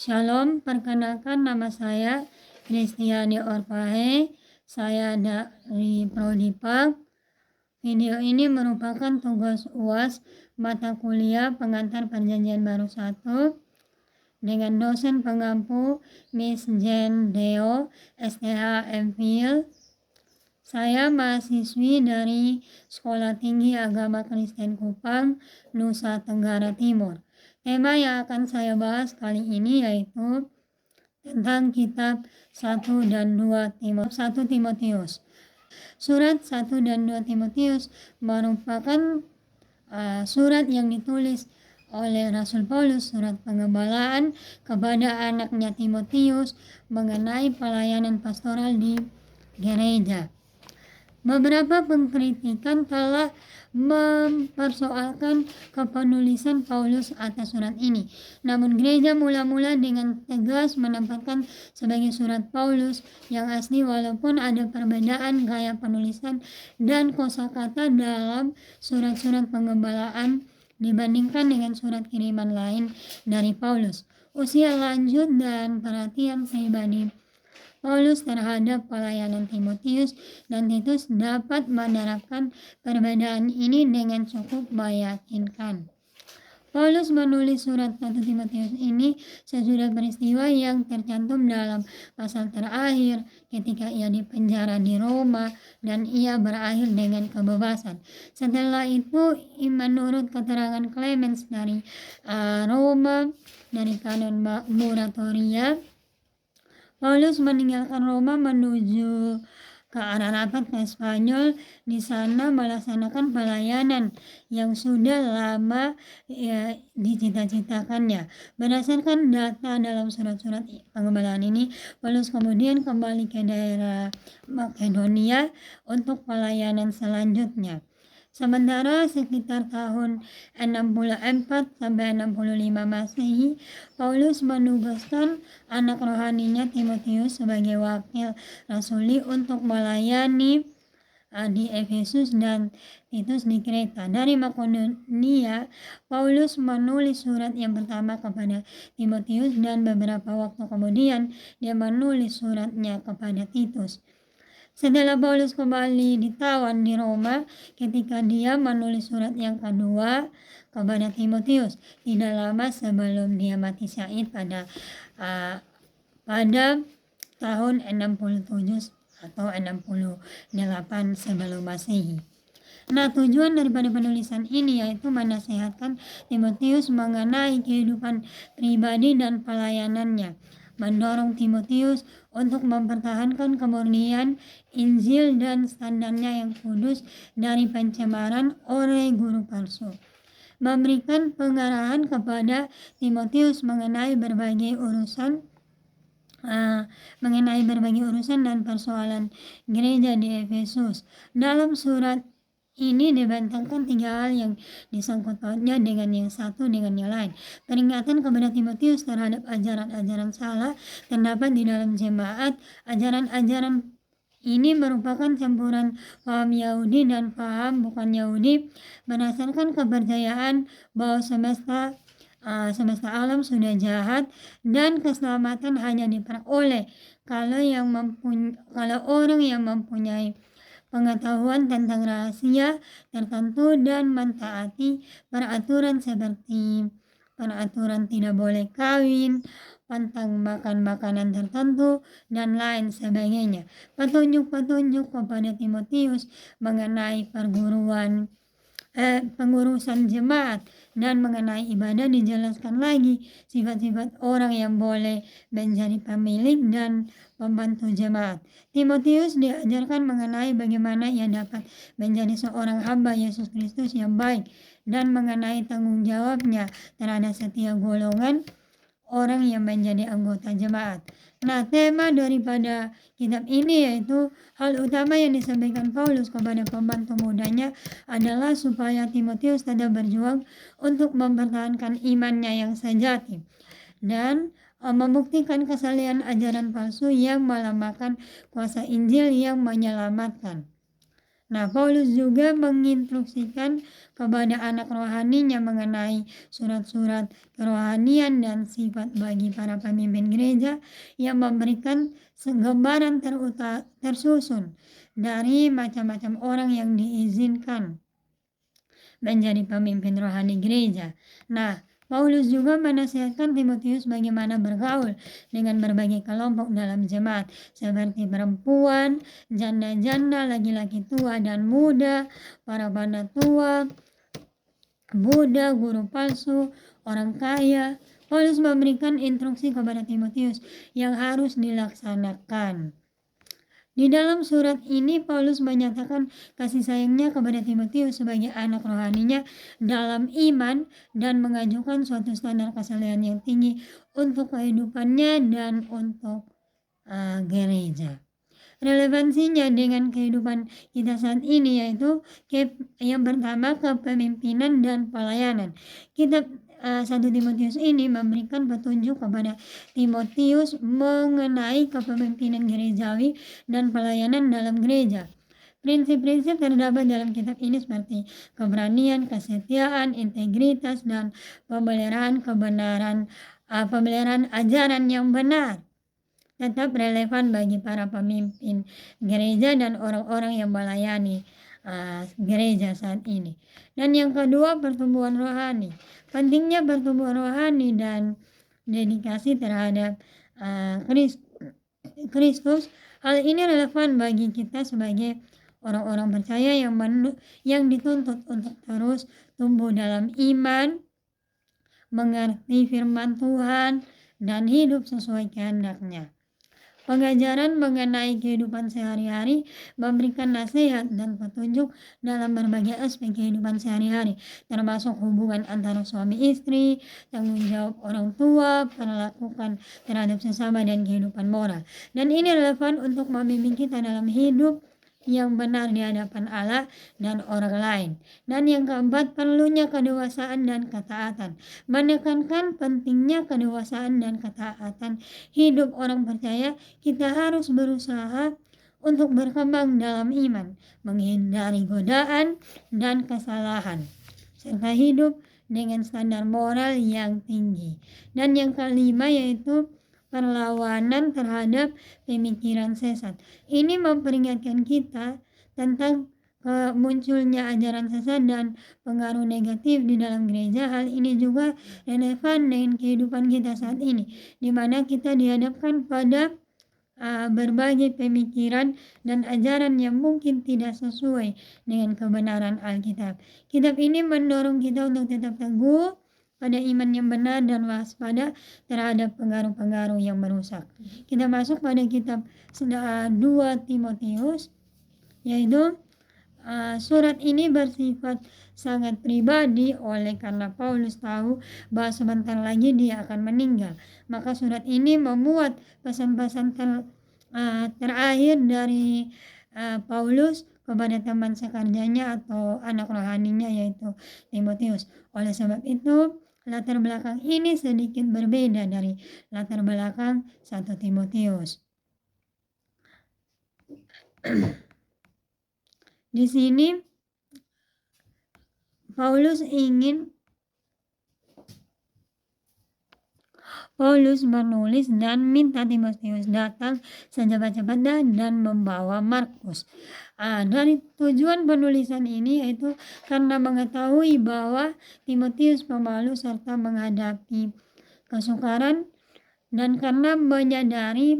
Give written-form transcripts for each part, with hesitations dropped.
Shalom, perkenalkan nama saya Kristiani Orpahe. Saya dari Prodipak. Video ini merupakan tugas UAS mata kuliah pengantar perjanjian baru 1 dengan dosen pengampu Miss Jen Deo, STH MPhil. Saya mahasiswi dari Sekolah Tinggi Agama Kristen Kupang, Nusa Tenggara Timur. Tema yang akan saya bahas kali ini yaitu tentang kitab 1 dan 2 Timotius. Surat 1 dan 2 Timotius merupakan surat yang ditulis oleh Rasul Paulus, surat pengembalaan kepada anaknya Timotius mengenai pelayanan pastoral di gereja. Beberapa pengkritikan telah mempersoalkan kepenulisan Paulus atas surat ini. Namun gereja mula-mula dengan tegas menempatkan sebagai surat Paulus yang asli walaupun ada perbedaan gaya penulisan dan kosakata dalam surat-surat pengembalaan dibandingkan dengan surat kiriman lain dari Paulus. Usia lanjut dan perhatian pribadi Paulus terhadap pelayanan Timotius dan Titus dapat menerapkan perbedaan ini dengan cukup meyakinkan. Paulus menulis surat 1 Timotius ini sesudah peristiwa yang tercantum dalam pasal terakhir ketika ia dipenjara di Roma dan ia berakhir dengan kebebasan. Setelah itu, menurut keterangan Clemens dari Roma dari kanon Muratoria, Paulus meninggalkan Roma menuju ke arah rapat ke Spanyol. Di sana melaksanakan pelayanan yang sudah lama dicita-citakannya. Berdasarkan data dalam surat-surat pengembalaan ini, Paulus kemudian kembali ke daerah Makedonia untuk pelayanan selanjutnya. Sementara sekitar tahun 64 sampai 65 Masehi, Paulus menugaskan anak rohaninya Timotius sebagai wakil rasuli untuk melayani di Efesus dan Titus di Kreta. Dari Makedonia, Paulus menulis surat yang pertama kepada Timotius dan beberapa waktu kemudian dia menulis suratnya kepada Titus. Setelah Paulus kembali ditawan di Roma, ketika dia menulis surat yang kedua kepada Timotius, tidak lama sebelum dia mati syahid pada tahun 67 atau 68 sebelum Masehi. Nah, tujuan daripada penulisan ini yaitu menasihatkan Timotius mengenai kehidupan pribadi dan pelayanannya, mendorong Timotius untuk mempertahankan kemurnian Injil dan standarnya yang kudus dari pencemaran oleh guru palsu, memberikan pengarahan kepada Timotius mengenai berbagai urusan dan persoalan gereja di Efesus. Dalam surat ini dibentangkan 3 hal yang disangkut pautnya dengan yang satu dengan yang lain. Peringatan kepada Timotius terhadap ajaran-ajaran salah terdapat di dalam jemaat. Ajaran-ajaran ini merupakan campuran paham Yahudi dan paham bukan Yahudi berdasarkan kepercayaan bahwa semesta alam sudah jahat dan keselamatan hanya diperoleh kalau orang yang mempunyai pengetahuan tentang rahasia tertentu dan mentaati peraturan seperti peraturan tidak boleh kawin, pantang makan makanan tertentu, dan lain sebagainya. Petunjuk-petunjuk kepada Timotius mengenai pengurusan jemaat dan mengenai ibadah dijelaskan lagi. Sifat-sifat orang yang boleh menjadi pemilik dan pembantu jemaat. Timotius diajarkan mengenai bagaimana ia dapat menjadi seorang hamba Yesus Kristus yang baik dan mengenai tanggung jawabnya terhadap setiap golongan orang yang menjadi anggota jemaat. Nah, tema daripada kitab ini yaitu hal utama yang disampaikan Paulus kepada pembantu mudanya adalah supaya Timotius tetap berjuang untuk mempertahankan imannya yang sejati dan membuktikan kesalahan ajaran palsu yang melemahkan kuasa Injil yang menyelamatkan. Nah, Paulus juga menginstruksikan kepada anak rohaninya mengenai surat-surat kerohanian dan sifat bagi para pemimpin gereja yang memberikan gambaran tersusun dari macam-macam orang yang diizinkan menjadi pemimpin rohani gereja. Nah, Paulus juga menasihatkan Timotius bagaimana bergaul dengan berbagai kelompok dalam jemaat, seperti perempuan, janda-janda, laki-laki tua dan muda, para tua, Buddha, guru palsu, orang kaya. Paulus memberikan instruksi kepada Timotius yang harus dilaksanakan. Di dalam surat ini Paulus menyatakan kasih sayangnya kepada Timotius sebagai anak rohaninya dalam iman dan mengajukan suatu standar kesalehan yang tinggi untuk kehidupannya dan untuk gereja. Relevansinya dengan kehidupan kita saat ini yaitu yang pertama kepemimpinan dan pelayanan. Kitab 1 Timotius ini memberikan petunjuk kepada Timotius mengenai kepemimpinan gerejawi dan pelayanan dalam gereja. Prinsip-prinsip terdapat dalam kitab ini seperti keberanian, kesetiaan, integritas, dan pemeliharaan ajaran yang benar tetap relevan bagi para pemimpin gereja dan orang-orang yang melayani gereja saat ini. Dan yang kedua, pertumbuhan rohani. Pentingnya pertumbuhan rohani dan dedikasi terhadap Kristus. Hal ini relevan bagi kita sebagai orang-orang percaya yang dituntut untuk terus tumbuh dalam iman, mengerti firman Tuhan, dan hidup sesuai kehendak-Nya. Pengajaran mengenai kehidupan sehari-hari memberikan nasihat dan petunjuk dalam berbagai aspek kehidupan sehari-hari, termasuk hubungan antara suami istri, tanggung jawab orang tua, perlakuan terhadap sesama, dan kehidupan moral. Dan ini relevan untuk membimbing kita dalam hidup yang benar di hadapan Allah dan orang lain. Dan yang keempat, perlunya kedewasaan dan ketaatan. Menekankan pentingnya kedewasaan dan ketaatan hidup orang percaya, kita harus berusaha untuk berkembang dalam iman, menghindari godaan dan kesalahan, serta hidup dengan standar moral yang tinggi. Dan yang kelima yaitu perlawanan terhadap pemikiran sesat. Ini memperingatkan kita tentang munculnya ajaran sesat dan pengaruh negatif di dalam gereja. Hal ini juga relevan dengan kehidupan kita saat ini, di mana kita dihadapkan pada berbagai pemikiran dan ajaran yang mungkin tidak sesuai dengan kebenaran Alkitab. Kitab ini mendorong kita untuk tetap teguh pada iman yang benar dan waspada terhadap pengaruh-pengaruh yang merusak. Kita masuk pada kitab 2 Timotius, yaitu surat ini bersifat sangat pribadi oleh karena Paulus tahu bahwa sebentar lagi dia akan meninggal. Maka surat ini memuat pesan-pesan terakhir dari Paulus kepada teman sekerjanya atau anak rohaninya yaitu Timotius. Oleh sebab itu, latar belakang ini sedikit berbeda dari latar belakang 1 Timotius. Di sini Paulus menulis dan minta Timotius datang secepat-cepatnya dan membawa Markus. Dari tujuan penulisan ini yaitu karena mengetahui bahwa Timotius pemalu serta menghadapi kesukaran, dan karena menyadari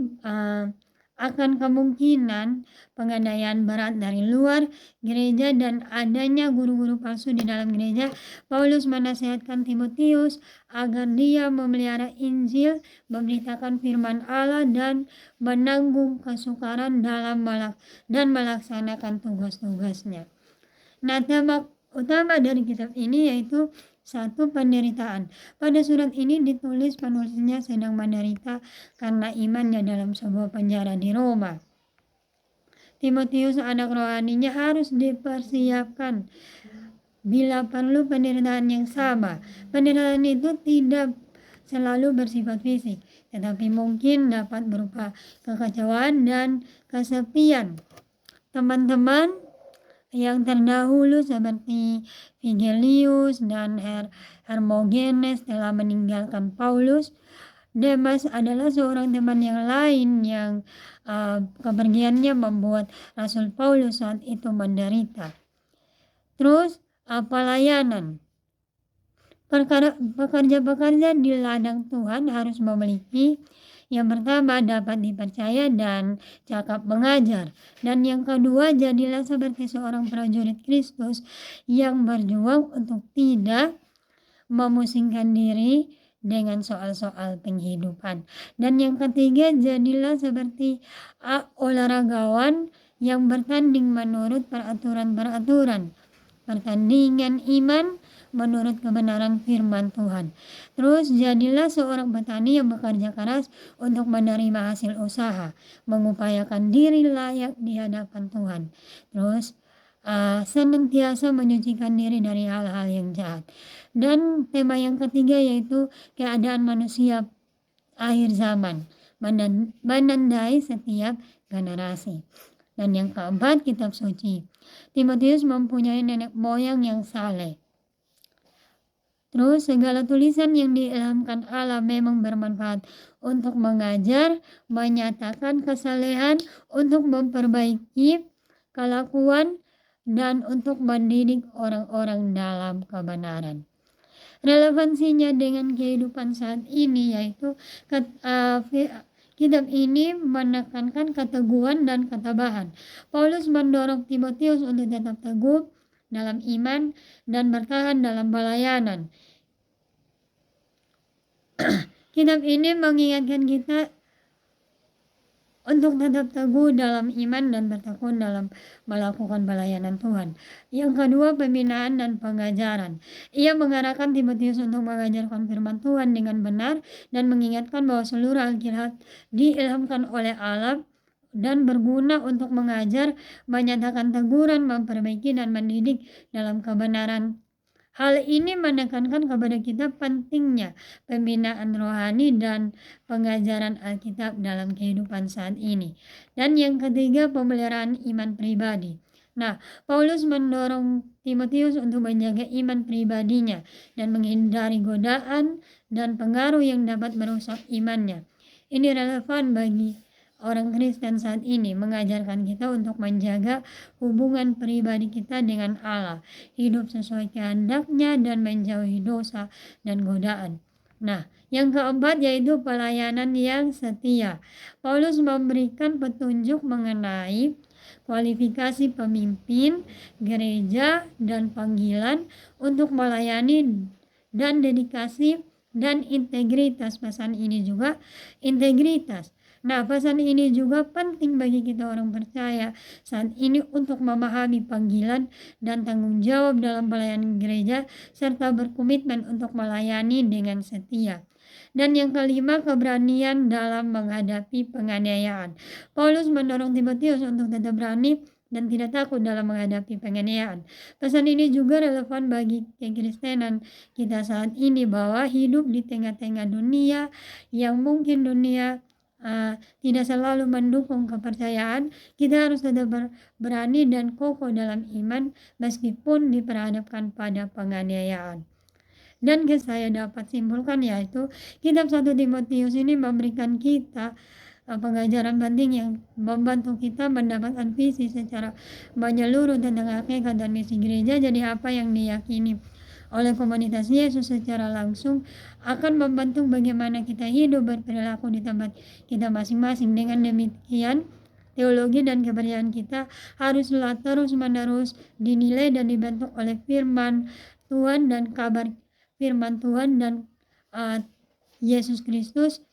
akan kemungkinan penganiayaan berat dari luar gereja dan adanya guru-guru palsu di dalam gereja, Paulus menasihatkan Timotius agar dia memelihara Injil, memberitakan firman Allah, dan menanggung kesukaran dan melaksanakan tugas-tugasnya. Nah, tema utama dari kitab ini yaitu 1. Penderitaan. Pada surat ini ditulis penulisnya sedang menderita karena imannya dalam sebuah penjara di Roma. Timotius anak rohaninya harus dipersiapkan bila perlu penderitaan yang sama. Penderitaan itu tidak selalu bersifat fisik, tetapi mungkin dapat berupa kekacauan dan kesepian. Teman-teman yang terdahulu seperti Vigilius dan Hermogenes telah meninggalkan Paulus. Demas adalah seorang teman yang lain yang kepergiannya membuat Rasul Paulus saat itu menderita. Terus pelayanan. Pekerja-pekerja di ladang Tuhan harus memiliki yang pertama dapat dipercaya dan cakap mengajar. Dan yang kedua, jadilah seperti seorang prajurit Kristus yang berjuang untuk tidak memusingkan diri dengan soal-soal penghidupan. Dan yang ketiga, jadilah seperti olahragawan yang bertanding menurut peraturan-peraturan pertandingan iman menurut kebenaran firman Tuhan. Terus jadilah seorang petani yang bekerja keras untuk menerima hasil usaha, mengupayakan diri layak di hadapan Tuhan. Terus senantiasa menyucikan diri dari hal-hal yang jahat. Dan tema yang ketiga yaitu keadaan manusia akhir zaman, menandai setiap generasi. Dan yang keempat, kitab suci. Timotius mempunyai nenek moyang yang saleh. Terus segala tulisan yang diilhamkan Allah memang bermanfaat untuk mengajar, menyatakan kesalehan, untuk memperbaiki kelakuan, dan untuk mendidik orang-orang dalam kebenaran. Relevansinya dengan kehidupan saat ini yaitu kitab ini menekankan keteguhan dan ketabahan. Paulus mendorong Timotius untuk tetap teguh dalam iman dan bertahan dalam pelayanan. Kitab ini mengingatkan kita untuk tetap teguh dalam iman dan bertekun dalam melakukan pelayanan Tuhan. Yang kedua, pembinaan dan pengajaran. Ia mengarahkan Timotius untuk mengajarkan firman Tuhan dengan benar dan mengingatkan bahwa seluruh Alkitab diilhamkan oleh Allah dan berguna untuk mengajar, menyatakan teguran, memperbaiki, dan mendidik dalam kebenaran. Hal ini menekankan kepada kita pentingnya pembinaan rohani dan pengajaran Alkitab dalam kehidupan saat ini. Dan yang ketiga, pemeliharaan iman pribadi. Nah, Paulus mendorong Timotius untuk menjaga iman pribadinya dan menghindari godaan dan pengaruh yang dapat merusak imannya. Ini relevan bagi orang Kristen saat ini, mengajarkan kita untuk menjaga hubungan pribadi kita dengan Allah, hidup sesuai kehendaknya dan menjauhi dosa dan godaan. Nah, yang keempat yaitu pelayanan yang setia. Paulus memberikan petunjuk mengenai kualifikasi pemimpin, gereja, dan panggilan untuk melayani dan dedikasi dan integritas. Pesan ini juga integritas. Nah, pesan ini juga penting bagi kita orang percaya saat ini untuk memahami panggilan dan tanggung jawab dalam pelayanan gereja serta berkomitmen untuk melayani dengan setia. Dan yang kelima, keberanian dalam menghadapi penganiayaan. Paulus mendorong Timotius untuk tetap berani dan tidak takut dalam menghadapi penganiayaan. Pesan ini juga relevan bagi kekristenan kita saat ini bahwa hidup di tengah-tengah dunia yang mungkin dunia tidak selalu mendukung kepercayaan, kita harus tetap berani dan kokoh dalam iman meskipun diperhadapkan pada penganiayaan. Dan saya dapat simpulkan yaitu kitab 1 Timotius ini memberikan kita pengajaran penting yang membantu kita mendapatkan visi secara menyeluruh tentang hakikat dan misi gereja. Jadi apa yang diyakini oleh komunitas Yesus secara langsung akan membantu bagaimana kita hidup berperilaku di tempat kita masing-masing. Dengan demikian, teologi dan kepercayaan kita haruslah terus-menerus dinilai dan dibentuk oleh firman Tuhan dan kabar firman Tuhan dan Yesus Kristus,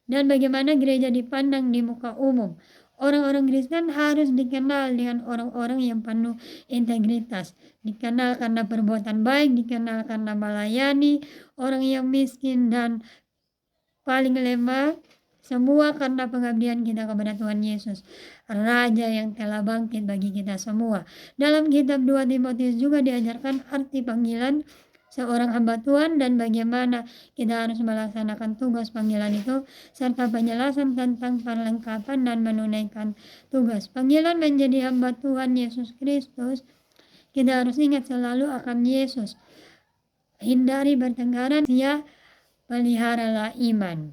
dan bagaimana gereja dipandang di muka umum. Orang-orang Kristen harus dikenal dengan orang-orang yang penuh integritas, dikenal karena perbuatan baik, dikenal karena melayani orang yang miskin dan paling lemah, semua karena pengabdian kita kepada Tuhan Yesus, Raja yang telah bangkit bagi kita semua. Dalam kitab 2 Timotius juga diajarkan arti panggilan seorang hamba Tuhan dan bagaimana kita harus melaksanakan tugas panggilan itu, serta penjelasan tentang perlengkapan dan menunaikan tugas panggilan menjadi hamba Tuhan Yesus Kristus Kita harus ingat selalu akan Yesus. Hindari bertengkaran, peliharalah iman.